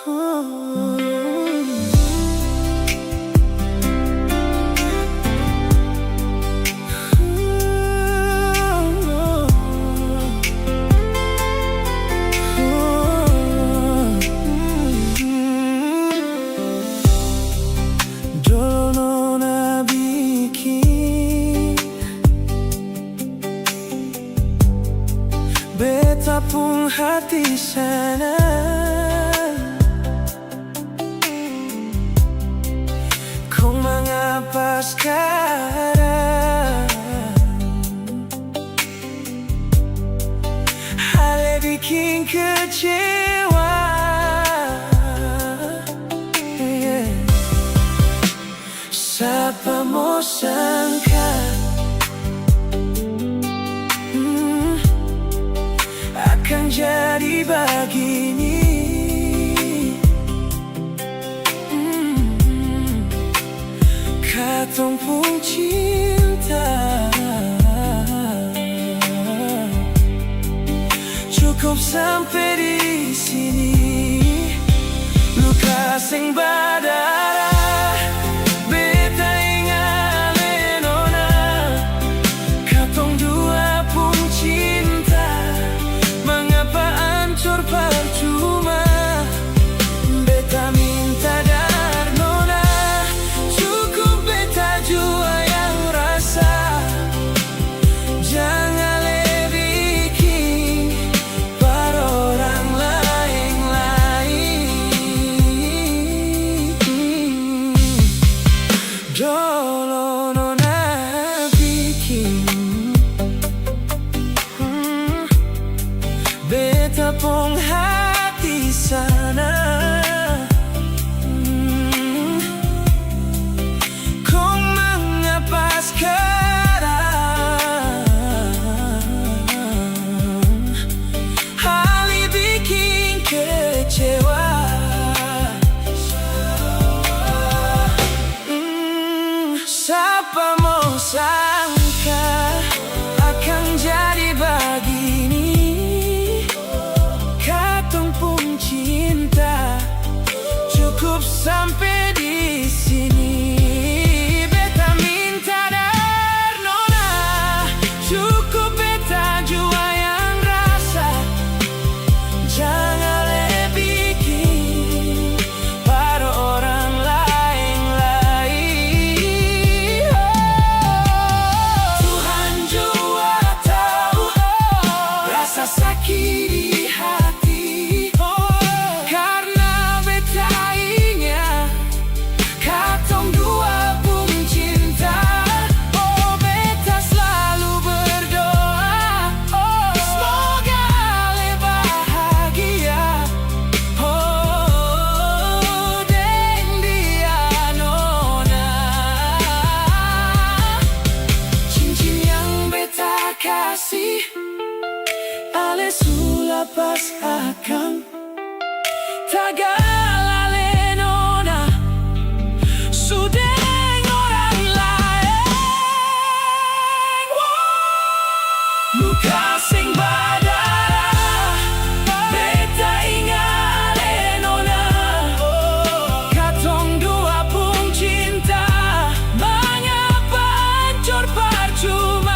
Dulu nona bikin beta pun hati sana. Kau mengapa sekarang? Hal yang bikin kecewa. Siapa mau sangka akan jadi begini. Katong pun cinta cukup sampai di sini. Luka sing berdarah percuma. Beta minta dar nona, cukup beta jua yang rasa. Jangan bikin pada orang lain-lain. Dolo nona bikin beta pun hati sana. Kau mengapa sekarang? Hal yang bikin kecewa. Siapa mau sangka akan jadi begini. Cinta cukup sampai di sini. Beta minta dar nona, cukup beta jua yang rasa. Jangan bikin pada orang lain-lain. Tuhan jua tahu rasa sakit di hati. Ale sulla pas akan tagalale nona sudeng orang lain. Luka sing berdarah beta ingale nona. Katong dua pun cinta mengapa hancur percuma.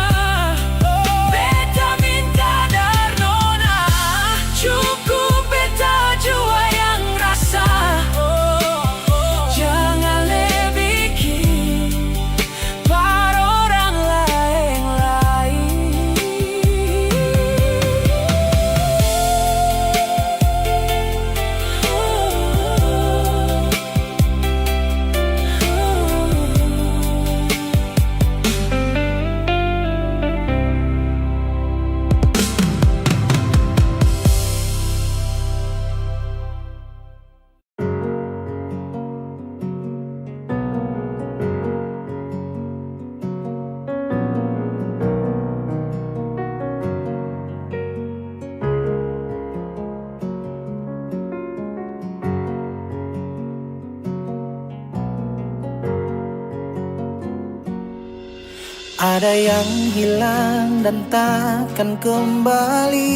Ada yang hilang dan takkan kembali.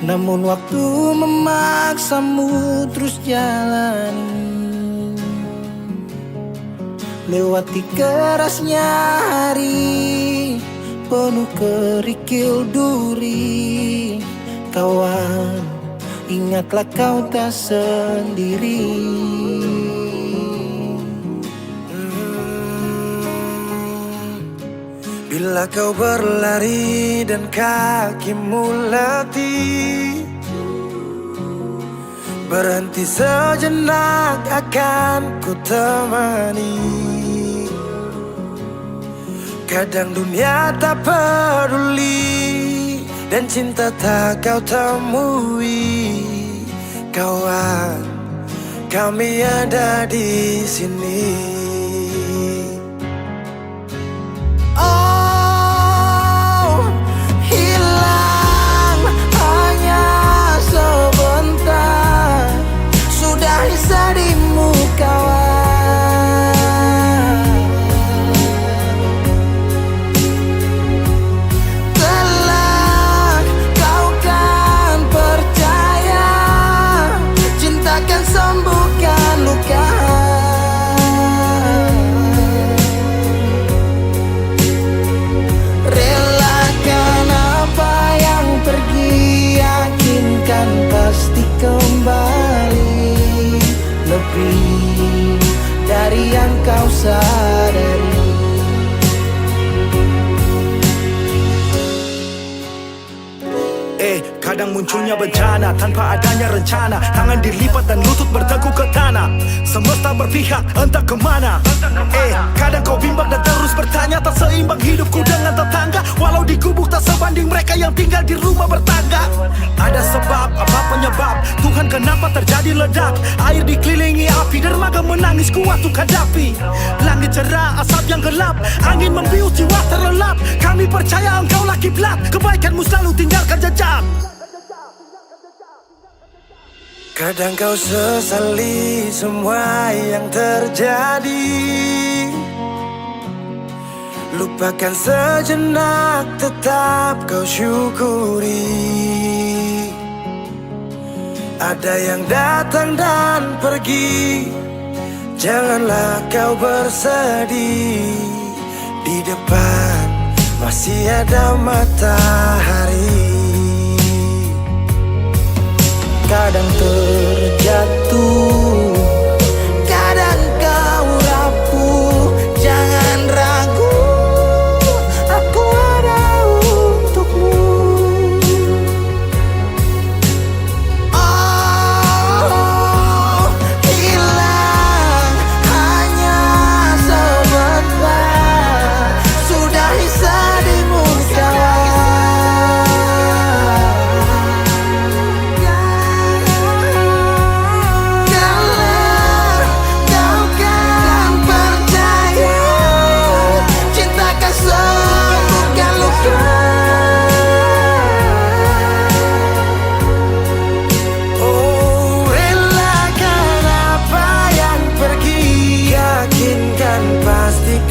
namun waktu memaksamu terus jalani. Lewati kerasnya hari penuh kerikil duri. Kawan, ingatlah kau tak sendiri. Bila kau berlari dan kakimu letih, berhenti sejenak akan ku temani. Kadang dunia tak peduli dan cinta tak kau temui. Kawan, kami ada di sini. Oh, hilang hanya sebentar, sudahi sedihmu kawan. Sembuhkan luka. Relakan apa yang pergi, yakinkan pasti kembali. Lebih dari yang kau sadari. Kadang munculnya bencana tanpa adanya rencana. Tangan dilipat dan lutut bertekuk ke tanah. Semesta berpihak entah kemana. Kadang kau bimbang dan terus bertanya, tak seimbang hidupku dengan tetangga. Walau di gubuk tak sebanding mereka yang tinggal di rumah bertangga. Ada sebab, apa penyebab? Tuhan kenapa terjadi ledak? Air dikelilingi api, dermaga menangis kuat untuk hadapi. Langit cerah, asap yang gelap, angin membius jiwa terlelap. Kami percaya engkaulah kiblat, kebaikanmu selalu tinggalkan jejak. Kadang kau sesali semua yang terjadi, lupakan sejenak, tetap kau syukuri. Ada yang datang dan pergi, janganlah kau bersedih. Di depan masih ada matahari. Kadang terjatuh, kadang kau rapuh. Jangan ragu, aku ada untukmu. Oh, hilang hanya sebentar, sudahi sedihmu kawan.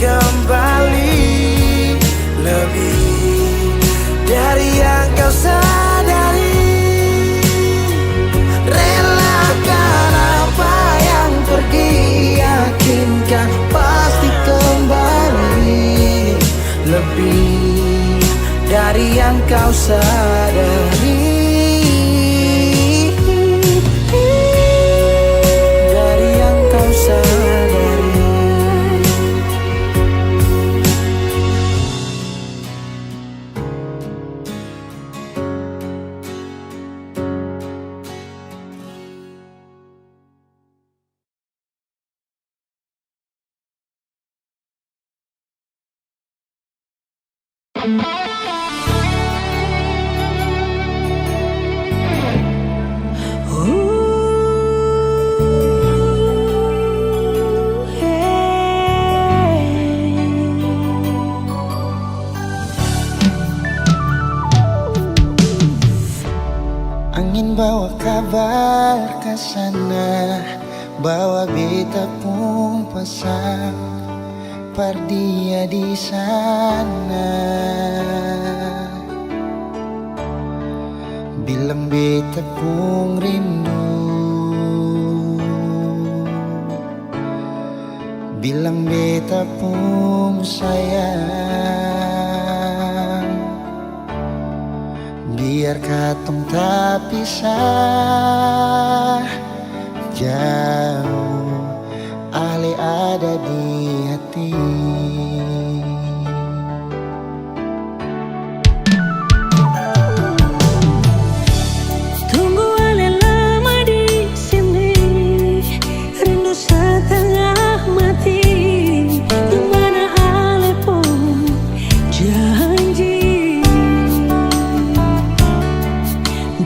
Kembali lebih dari yang kau sadari. Relakan apa yang pergi, yakinkan pasti kembali. Lebih dari yang kau sadari. Dari yang kau sadari. Angin bawa kabar ke sana, bawa beta pun pesan par dia di sana. bilang beta pun rindu, bilang beta pun sayang. Biar katong tak pisah jauh, ale ada di hati. Tunggu ale lama di sini, rindu setengah mati. Di mana ale pun janji,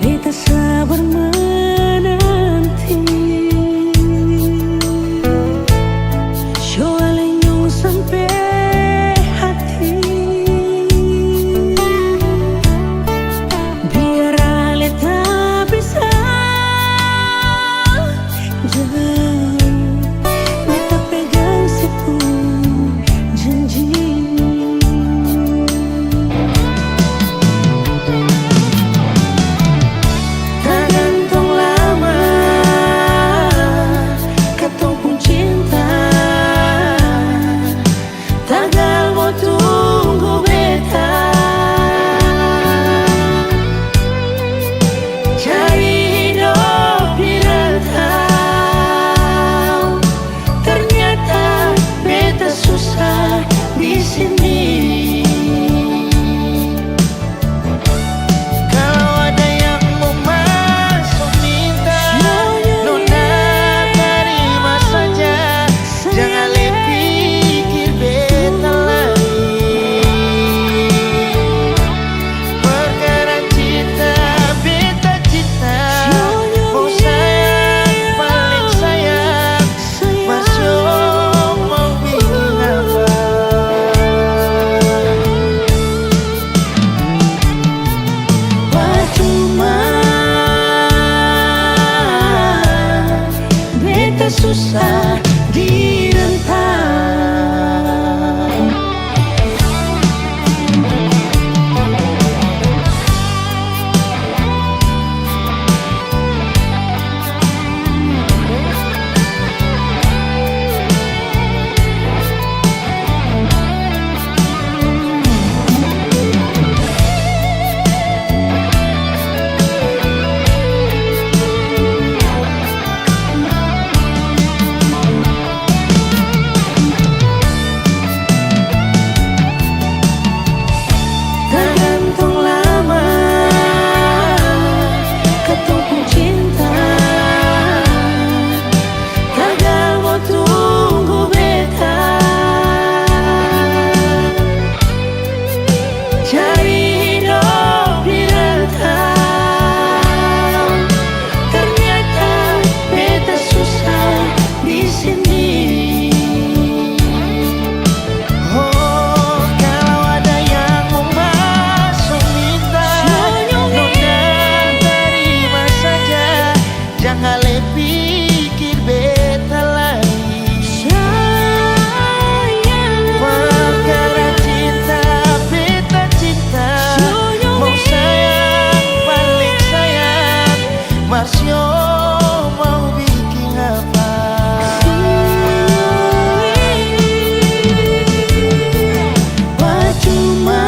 beta sabar menanti. Show ale nyong sampai hati, biar ale tak bisa jauh. Beta pegang sipu janji. Tak gantung lama katong pun cinta, tagal mau tunggu beta. Cari hidup di rantau, ternyata beta susah di sini. Kalau ada yang mau masuk minta, nona terima saja. Jangan pikir beta lagi. Perkara cinta, beta cinta. Mau sayang, paling sayang. Masuk mau bikin apa? Percuma beta susah di rantau. Tergantung lama katong pun cinta, tagal mau tunggu beta. Cari hidup di rantau, ternyata beta susah di sini. Oh, kalau ada yang mau masuk minta, nona terima saja. Jangan pikir beta lagi. Perkara cinta, beta cinta. Mau sayang, paling sayang. Marsio mau bikin apa? Percuma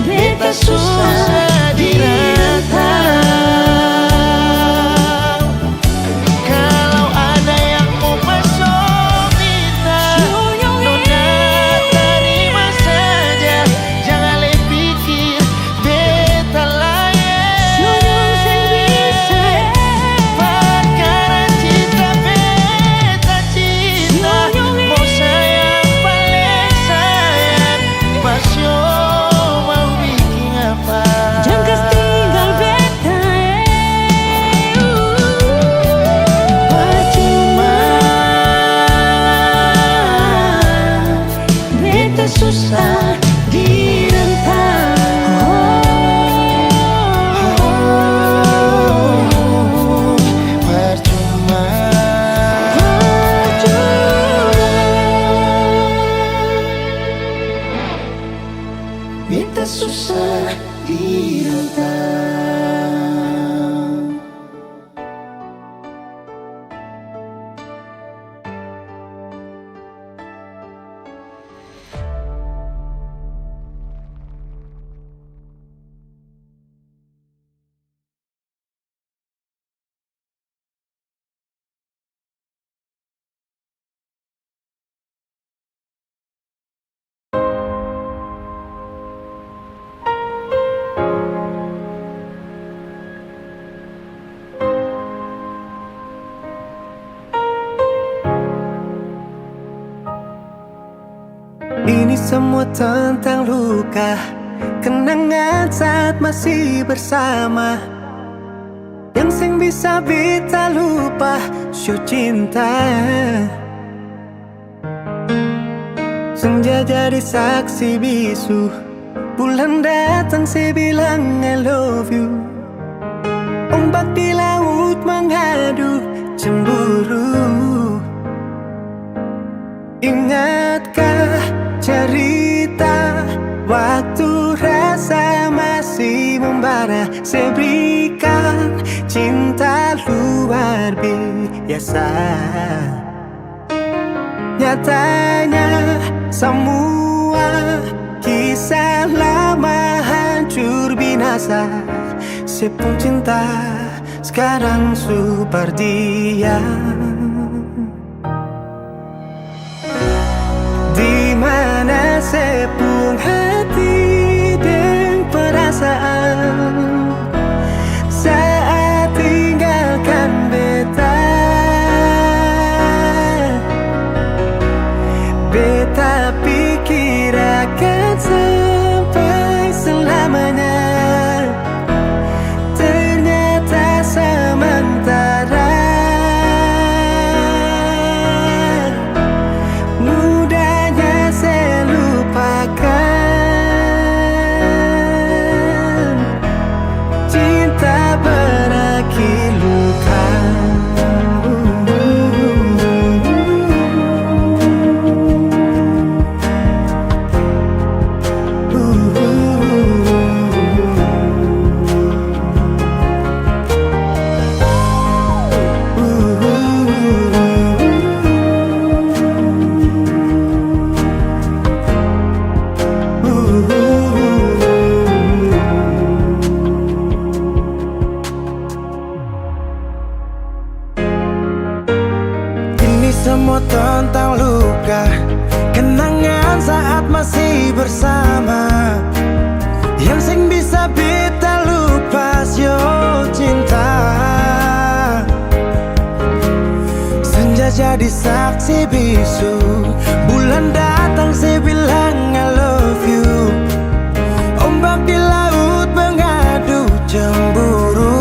beta susah di rantau. Kalau ada yang mau masuk minta, nona terima saja. Jangan pikir beta layak. Perkara cinta, beta cinta. Mau sayang, paling sayang. Masyo mau bikin apa? bintang. Ini semua tentang luka, kenangan saat masih bersama, yang sing bisa beta lupa show cinta. Senja jadi saksi bisu, bulan datang saya bilang I love you. Ombak di laut menghadu cemburu. Ingatkah cerita waktu rasa masih membara, saya berikan cinta luar biasa. Nyatanya semua kisah lama hancur binasa. Saya pun cinta sekarang super diam. Di mana sepung hati dan perasaan saat tinggalkan beta. Beta pikir akan sampai selamanya, ternyata sementara. Semua tentang luka, kenangan saat masih bersama, yang sing bisa beta lupa sio cinta. Senja jadi saksi bisu, bulan datang saya bilang I love you. Ombak di laut mengadu cemburu.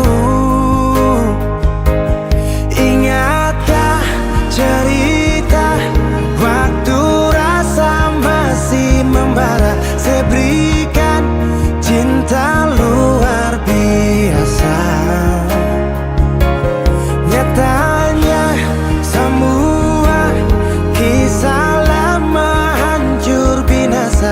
Ingatkah cerita waktu rasa masih membara, saya berikan cinta luar biasa. Nyatanya semua kisah lama hancur binasa.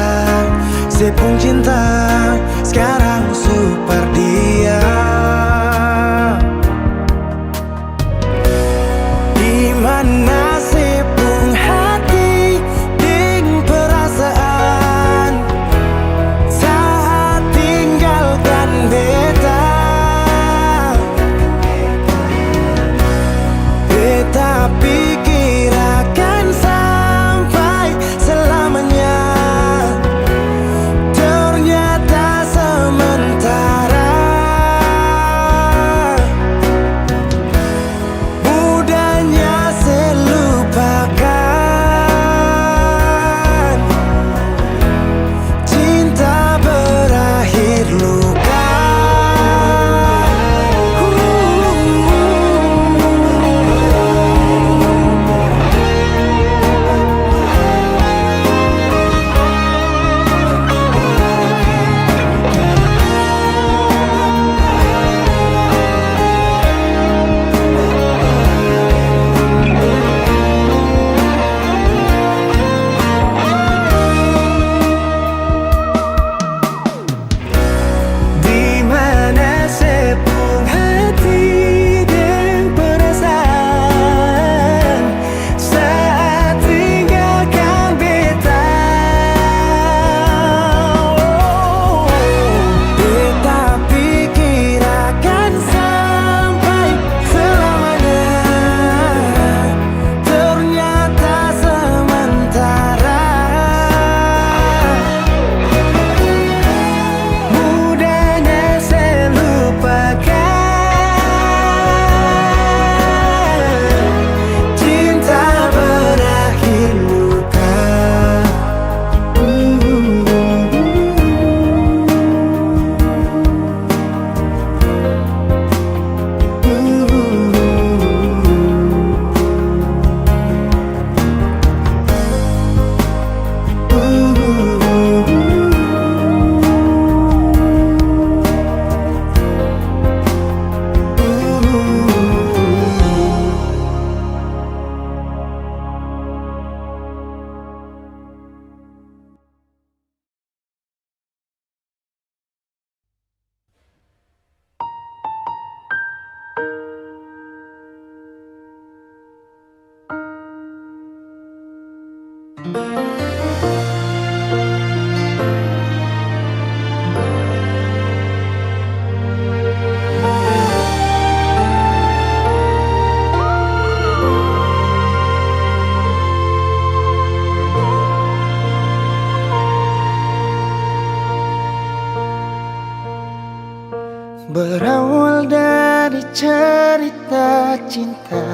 Berawal dari cerita cinta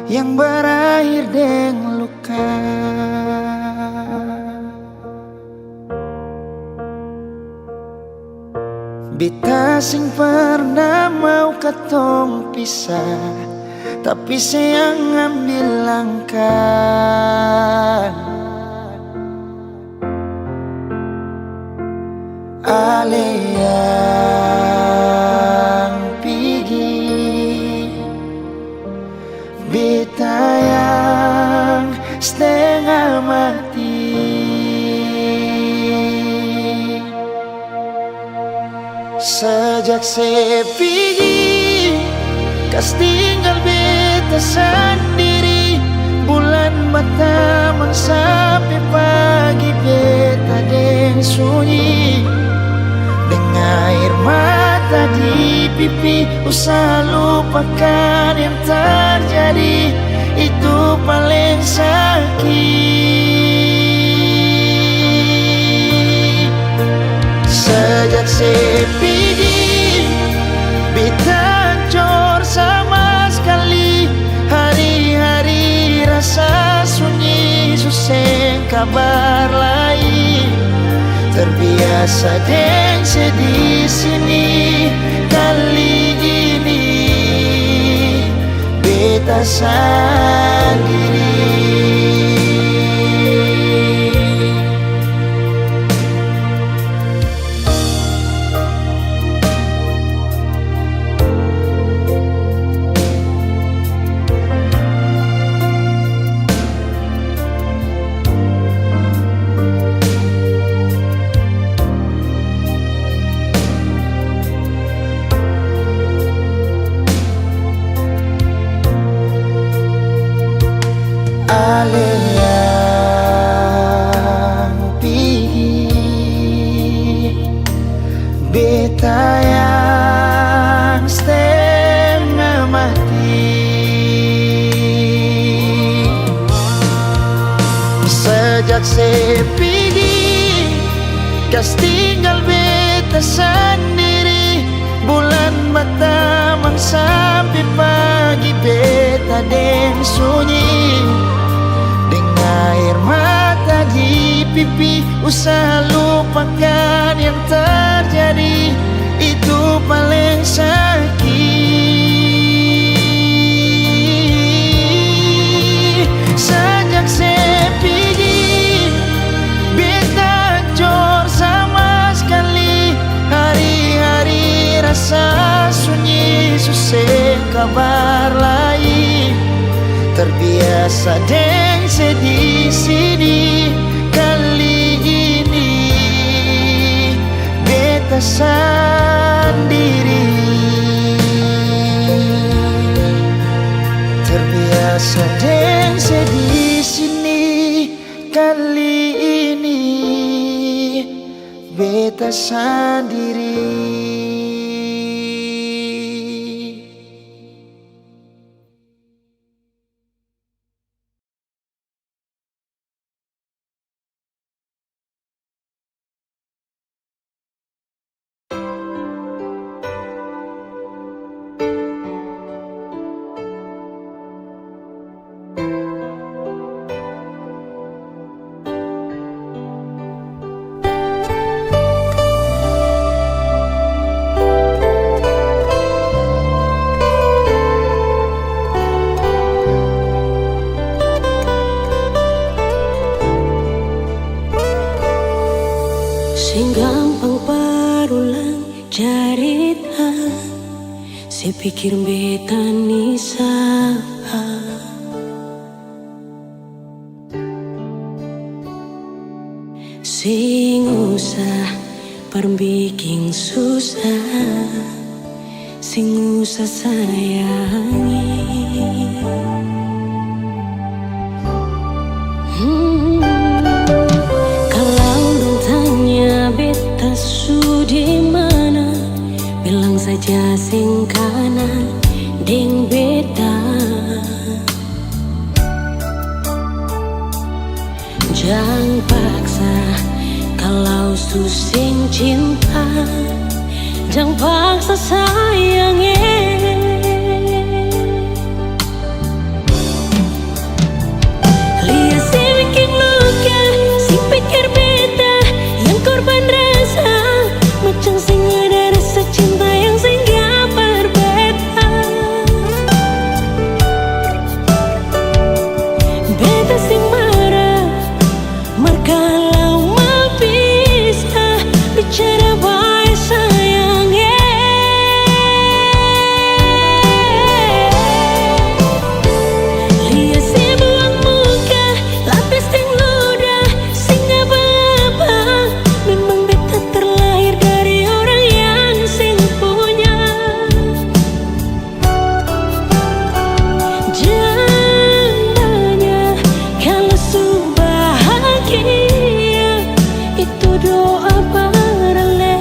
yang berakhir dengan luka. Beta sing pernah mau katong pisah, tapi sayang ambil langkah. Ale yang pergi, beta yang setengah mati. Sejak saya pergi, kas tinggal beta sendiri. Bulan berteman sampai pagi, beta deng sunyi. Dengan air mata di pipi, usaha lupakan yang terjadi. Itu paling sakit. Sejak saya pergi, beta hancur sama sekali. Hari-hari rasa sunyi, susah kabar lain. Terbiasa dengan sedih sini. Kali ini beta sendiri. Ale yang pergi, beta yang setengah mati. Sejak saya pergi, kas tinggal beta sendiri. Bulan berteman sampai pagi, beta deng sunyi. Air mata di pipi, usaha lupakan yang terjadi. Itu paling sakit. Sejak saya pergi, beta hancur sama sekali. Hari-hari rasa sunyi, susah kabar lain. Terbiasa dengan sedih sini. Kali ini beta sendiri. Terbiasa dengan sedih sini. Kali ini beta sendiri. Sing gampang parulang carita, saya pikir beta ni sapa. Sing usah perbikin susah, sing usah sayangi. Di mana, bilang saja sing kanan deng beta. Jangan paksa kalau susing cinta, Jangan paksa sayangnya. Lihat si bikin luka, si pikir beta yang korban rasa, macam sing ada rasa cinta yang singgah berbeda. Beta sing marah, markalau mau bisa bicara baik sayangnya. Lihat si buang muka, lapis ting ludah, sing apa-apa. Memang beta terlahir dari orang yang sing punya. Jangan banyak kalau su bahagia, itu doa paralel.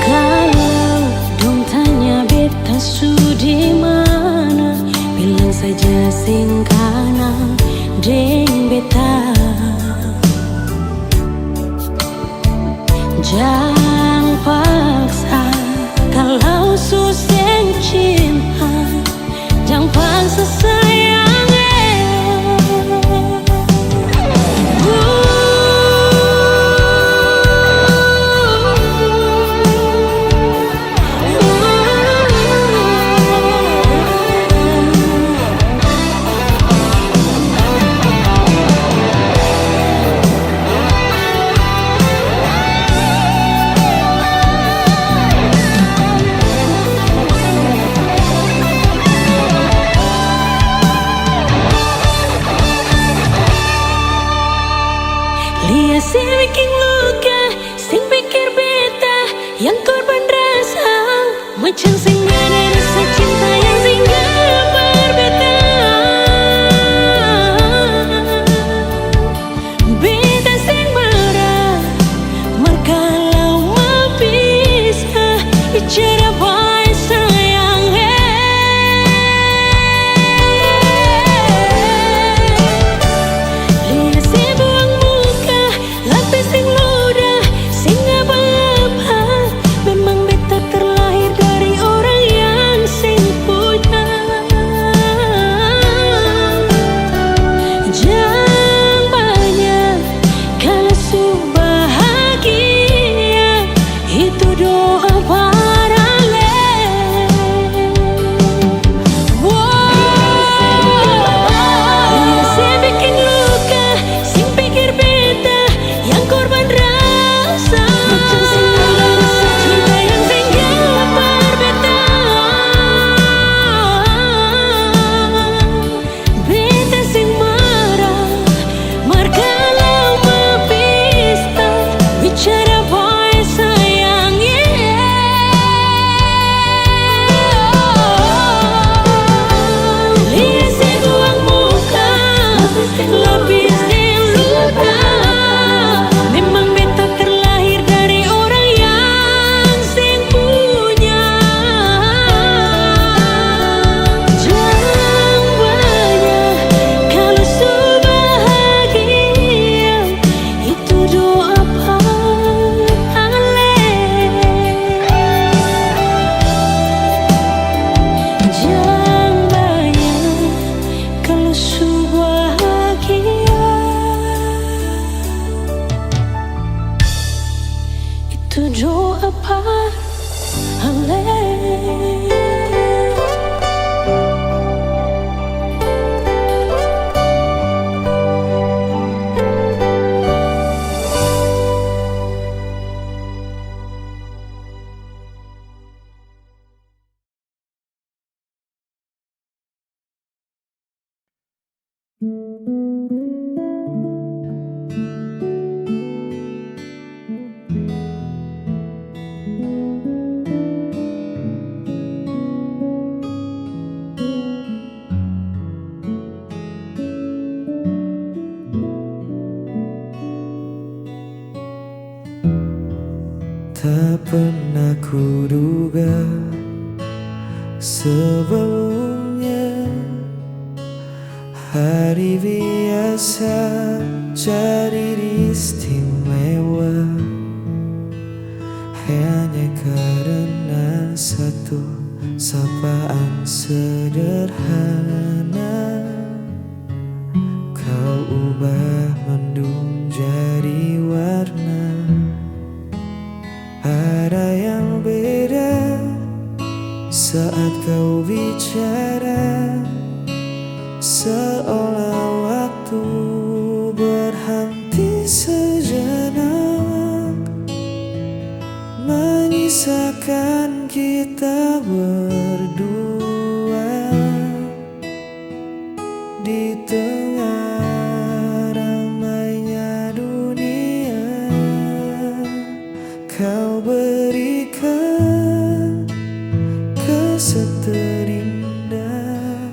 Kalau dong tanya beta su di mana, bilang saja sing kana deng beta. Jangan paksa kalau su seng cinta, jangan paksa sayangnya. Lihat si bikin luka, sing pikir beta yang korban rasa, macam sing ada rasa cinta yang singgah berbeda. Beta sing marah, markalau mau bisa bicara baik sayangnya. Lihat si buang muka, lapis ting ludah, sing apa-apa. Memang beta terlahir dari orang yang sing punya. Jangan banyak kalau su bahagia, itu doa paralel. Lihat si bikin luka, sing pikir beta yang korban rasa, macam sing ada rasa cinta yang singgah berbeda. Beta sing marah, markalau mau bisa bicara baik sayangnya. Lihat si buang muka, lapis ting ludah, memang beta terlahir dari orang yang sing punya. Jangan banyak kalau su bahagia, itu doa paralel. Jangan banyak kalau su bahagia, itu doa paralel. Tak pernah kuduga Sebelumnya hari biasa jadi istimewa hanya karena satu sapaan sederhana. Kau ubah mendung jadi warna. Ada yang beda saat kau bicara, seolah waktu berhenti sejenak, menyisakan kita berdua di tengah ramainya dunia. Kau berikan kesan terindah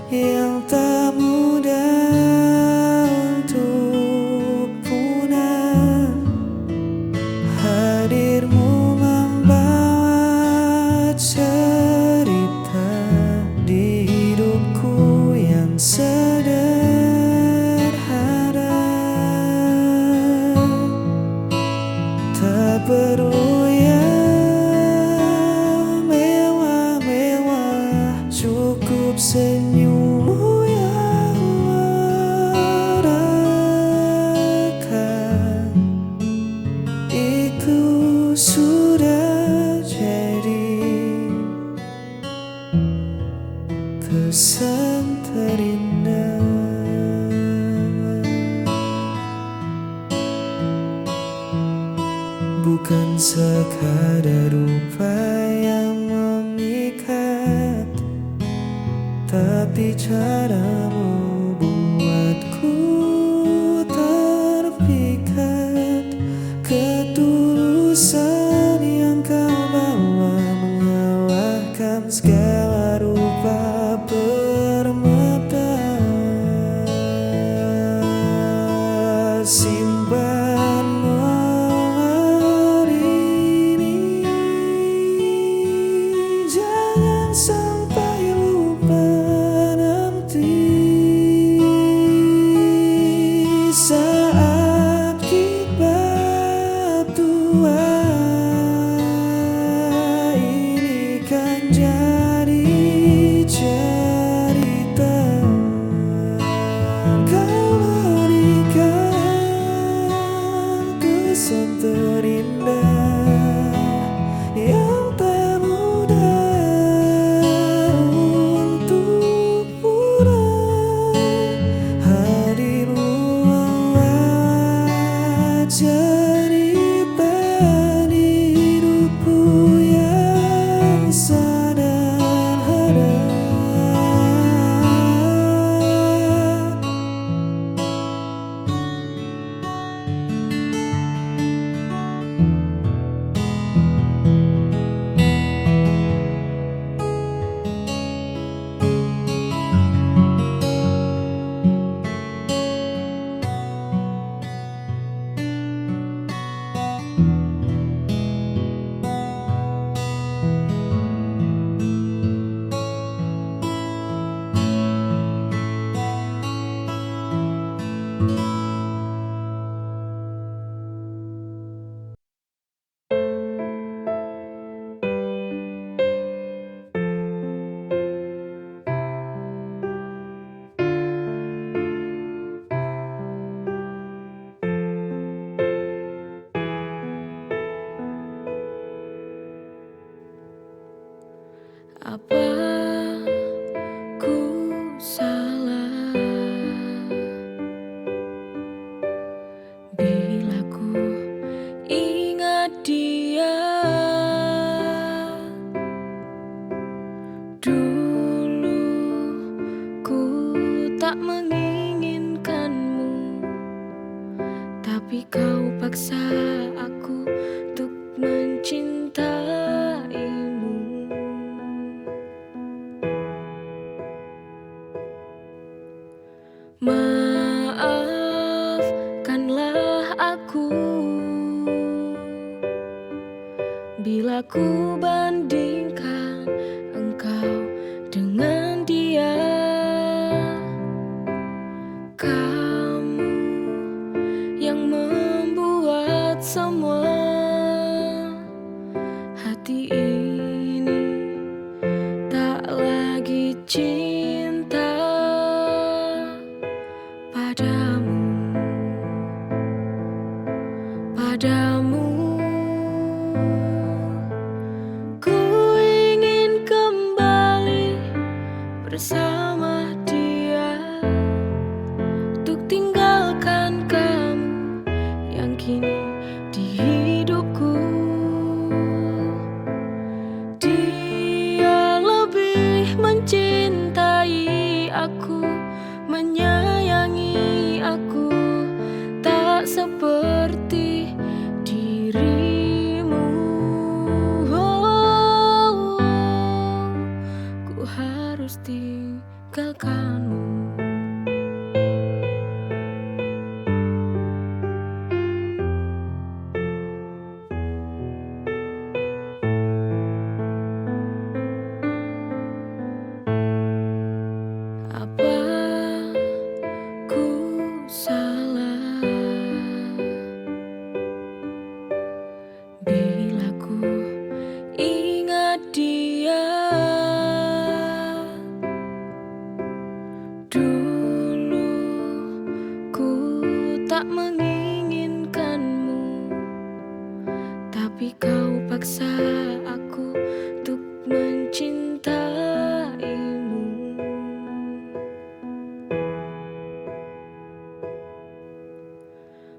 yang tak mudah untuk punah. Hadirmu membawa cerita di hidupku yang sederhana. Tak perlu yang mewah-mewah, cukup senyummu yang merekah. Itu sudah jadi kesan terindah. Bukan sekadar rupa yang memikat, tapi caramu buatku terpikat. Ketulusan yang kau bawa mengalahkan segala rupa permata. Simpan hari ini, jangan sampai lupa nanti. Saat kita tua, ini kan jadi cerita. Kau berikan kesan terindah yang tak mudah untuk punah. Hadirmu membawa cerita di hidupku yang sederhana. Apa ku salah bila ku ingat dia? Dulu ku tak menginginkanmu, tapi kau paksa aku untuk mencintaimu. Maafkanlah aku bila ku bandingkan engkau cinta padamu, padamu. Ku ingin kembali bersama dia, untuk tinggalkan kamu yang kini di hidupku. Dia lebih mencintai aku, menyayangi aku, tak seperti dirimu. Ku harus tinggalkanmu. Apa ku salah bila ku ingat dia? Dulu ku tak menginginkanmu, tapi kau paksa aku untuk mencintaimu.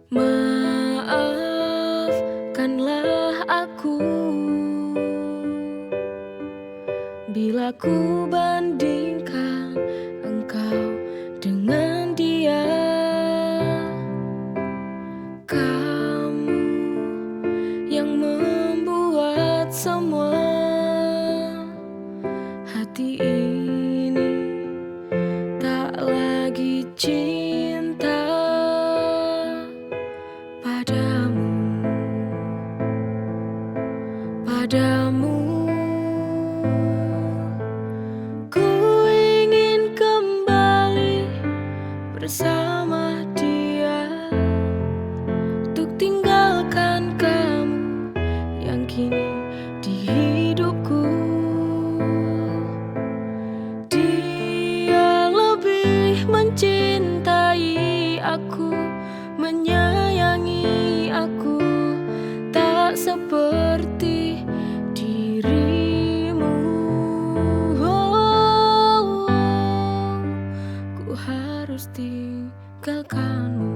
Maafkanlah aku bila ku bandingkan engkau dengan dia. Kamu yang membuat semua hati ini tak lagi cinta padamu, padamu. Ku ingin kembali bersama dia, untuk tinggalkan kamu yang kini di hidupku. Dia lebih mencintai aku, menyayangi aku, tak seperti dirimu. Ku harus tinggalkanmu.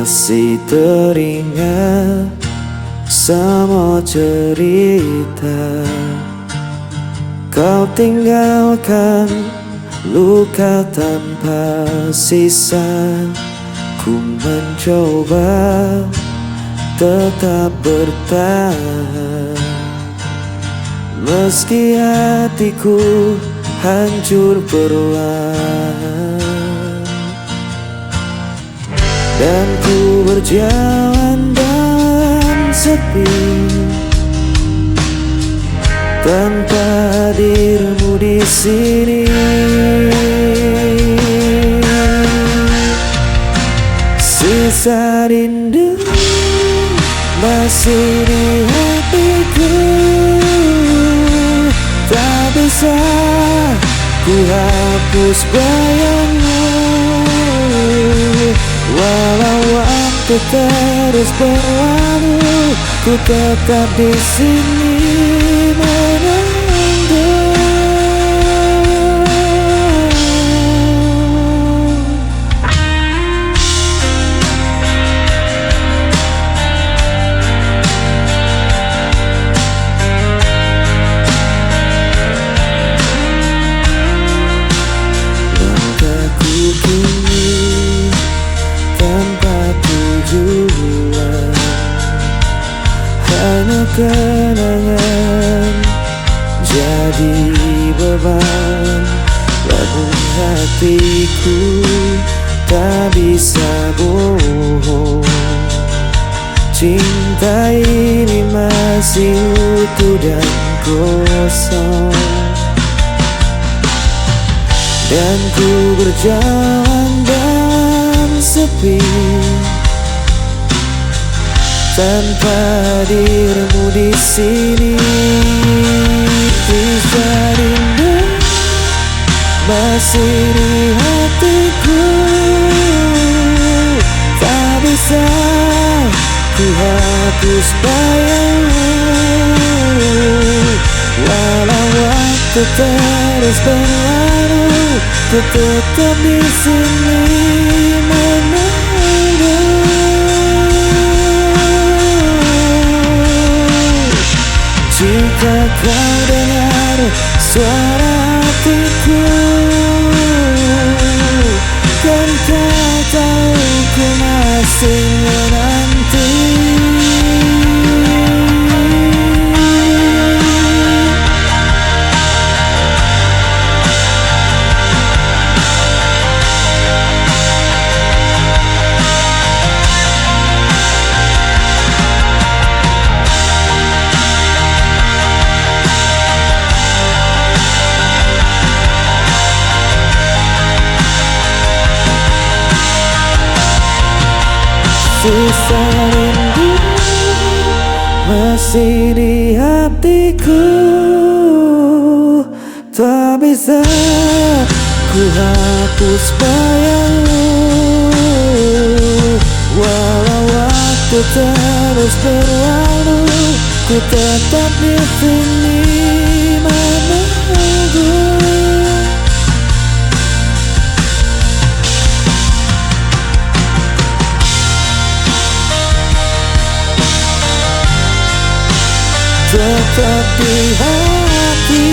Masih teringat semua cerita kau tinggalkan luka tanpa sisa. Ku mencoba tetap bertahan, meski hatiku hancur perlahan. Dan ku berjalan dalam sepi, tanpa hadirmu di sini. Sisa rindu masih di hatiku, tak bisa ku hapus bayangmu. Walau waktu terus berlalu, ku tetap di sini menunggu. Langkahku kini tanpa tujuan, kenangan jadi beban, namun hatiku tak bisa bohong. Cinta ini masih utuh dan kosong, dan ku berjalan dalam sepi tanpa dirimu di sini. Kisah rindu masih di hatiku, tak bisa ku hapus bayangmu. Walau waktu terus berlalu, ku tetap di sini menunggu. Jika kau dengar suara hatiku, kan kau tahu ku masih menanti. Sisa rindu masih di hatiku, tak bisa ku hapus bayangmu. Walau waktu terus berlalu, ku tetap di sini menunggu. Tetap di hati.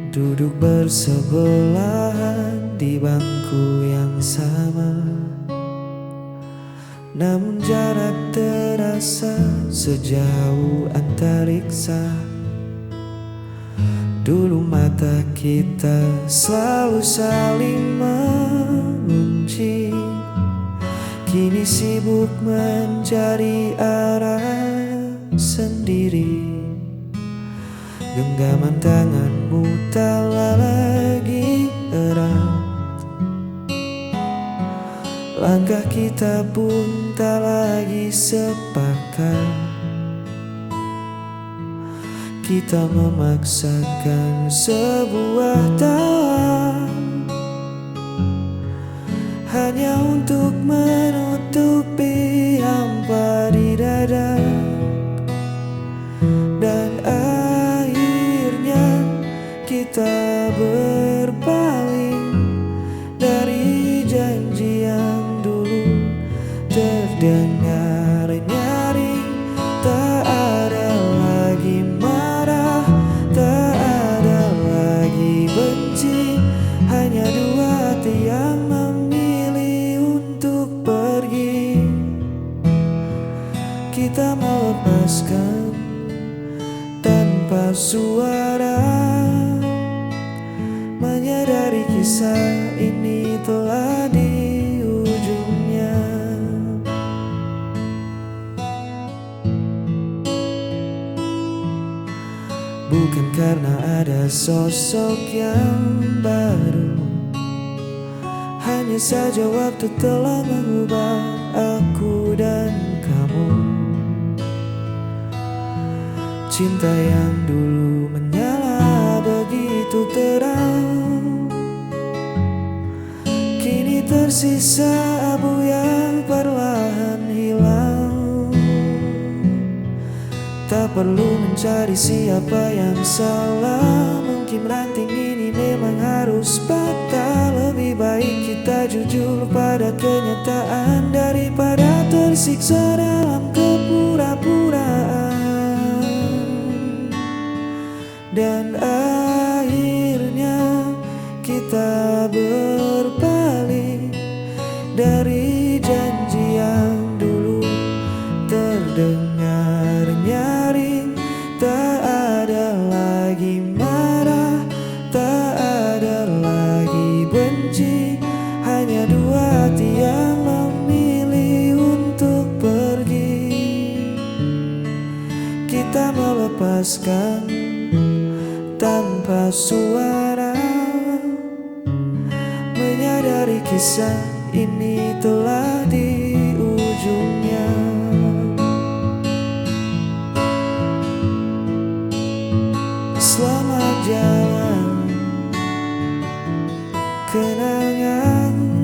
Duduk bersebelahan di bangku yang sama, namun jarak terasa sejauh antariksa. Dulu mata kita selalu saling mengunci, kini sibuk mencari arah sendiri. Genggaman tanganmu tak lagi erat, langkah kita pun tak lagi sepakat. Kita memaksakan sebuah tawa hanya untuk menutupi hampa di dada. Dan akhirnya kita berpaling dari janji yang dulu terdengar nyaring. Tak ada lagi marah, tak ada lagi benci, hanya dua hati yang memilih untuk pergi. Kita melepaskan tanpa suara, menyadari kisah ini telah di ujungnya. Bukan karena ada sosok yang baru, hanya saja waktu telah mengubah aku dan kamu. Cinta yang dulu menyala begitu terang, kini tersisa abu yang perlahan hilang. Tak perlu mencari siapa yang salah, mungkin ranting ini memang harus patah. Lebih baik kita jujur pada kenyataan daripada tersiksa dalam kepura-puraan. Dan akhirnya kita berpaling dari janji yang dulu terdengar nyaring. Tak ada lagi marah, tak ada lagi benci, hanya dua hati yang memilih untuk pergi. Kita melepaskan tanpa suara, menyadari kisah ini telah di ujungnya. Selamat jalan kenangan.